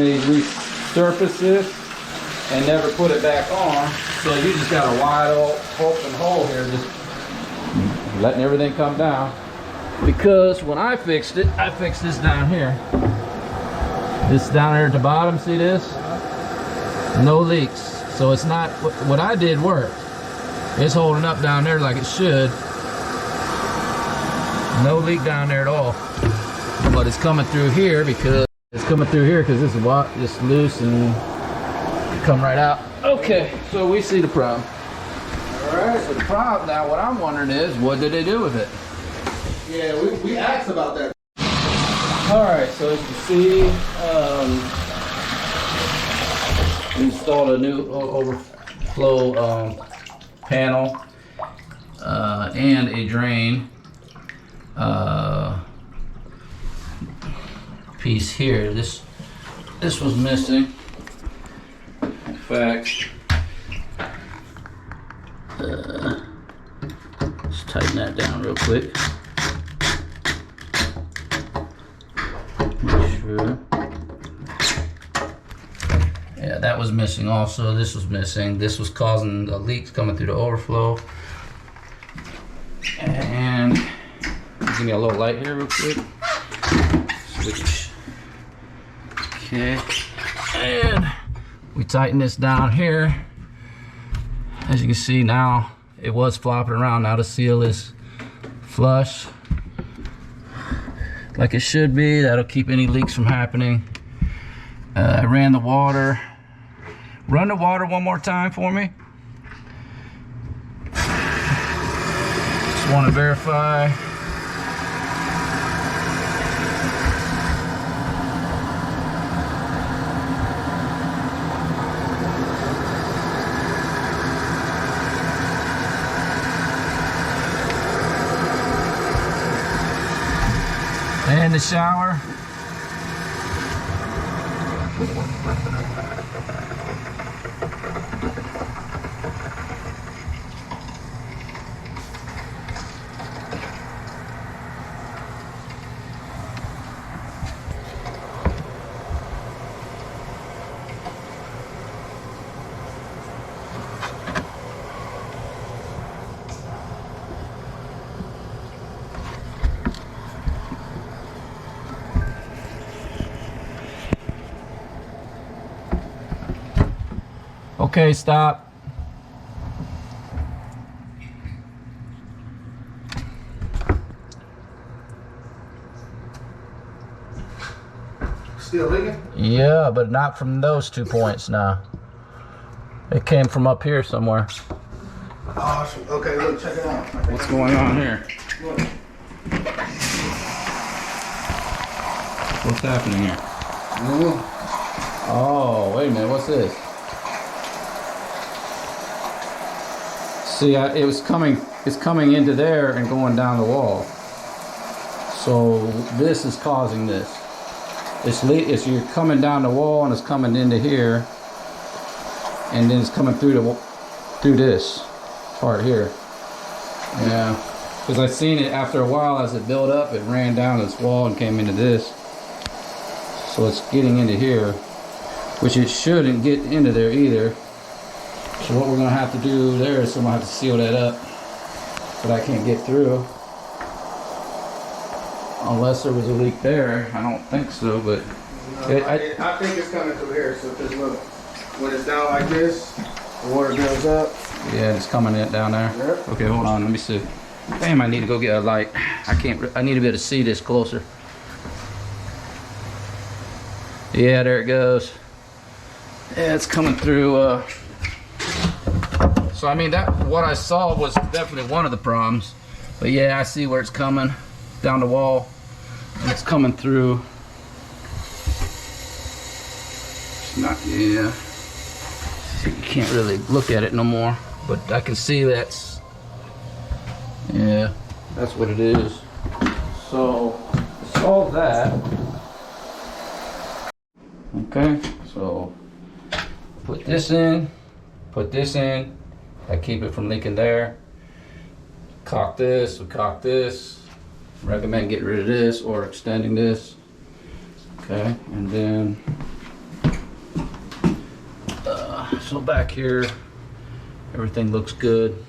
they resurface this and never put it back on. So you just got a wide open hole here, just letting everything come down. Because when I fixed it, I fixed this down here. This down here at the bottom, see this? No leaks. So it's not, what I did worked. It's holding up down there like it should. No leak down there at all. But it's coming through here because this is just loose and come right out. Okay, so we see the problem. Alright, so the problem now, what I'm wondering is, what did they do with it? Yeah, we asked about that. Alright, so as you can see, we installed a new overflow panel and a drain piece here. This was missing. In fact, let's tighten that down real quick. Make sure. Yeah, that was missing also. This was missing. This was causing the leaks coming through the overflow. And give me a little light here real quick. Switch. Okay. And we tighten this down here. As you can see now, it was flopping around. Now the seal is flush like it should be. That'll keep any leaks from happening. I ran the water. Run the water one more time for me. Just want to verify. And the shower. Okay, stop. Still leaking? Yeah, but not from those 2 points now. It came from up here somewhere. Awesome. Okay, look, check it out. What's going on here? Look. What's happening here? Ooh. Oh, wait a minute, what's this? See, it's coming into there and going down the wall. So this is causing this. You're coming down the wall and it's coming into here, and then it's coming through this part here. Yeah, because I've seen it after a while as it built up, it ran down this wall and came into this. So it's getting into here, which it shouldn't get into there either. So what we're going to have to do there is I'm going to have to seal that up, but I can't get through unless there was a leak there. I don't think so, but No, I think it's coming through here. So just look, when it's down like this, the water builds up. yeah, it's coming in down there. Yep. Okay, hold on, let me see. Damn, I need to go get a light. I need to be able to see this closer. Yeah, there it goes. Yeah, it's coming through. So I mean, what I saw was definitely one of the problems, but yeah, I see where it's coming down the wall, and it's coming through. It's not, yeah. You can't really look at it no more, but I can see that's what it is. So solve that. Okay, so put this in. I keep it from leaking there. Caulk this, we caulk this. Recommend getting rid of this or extending this. Okay, and then So back here, everything looks good.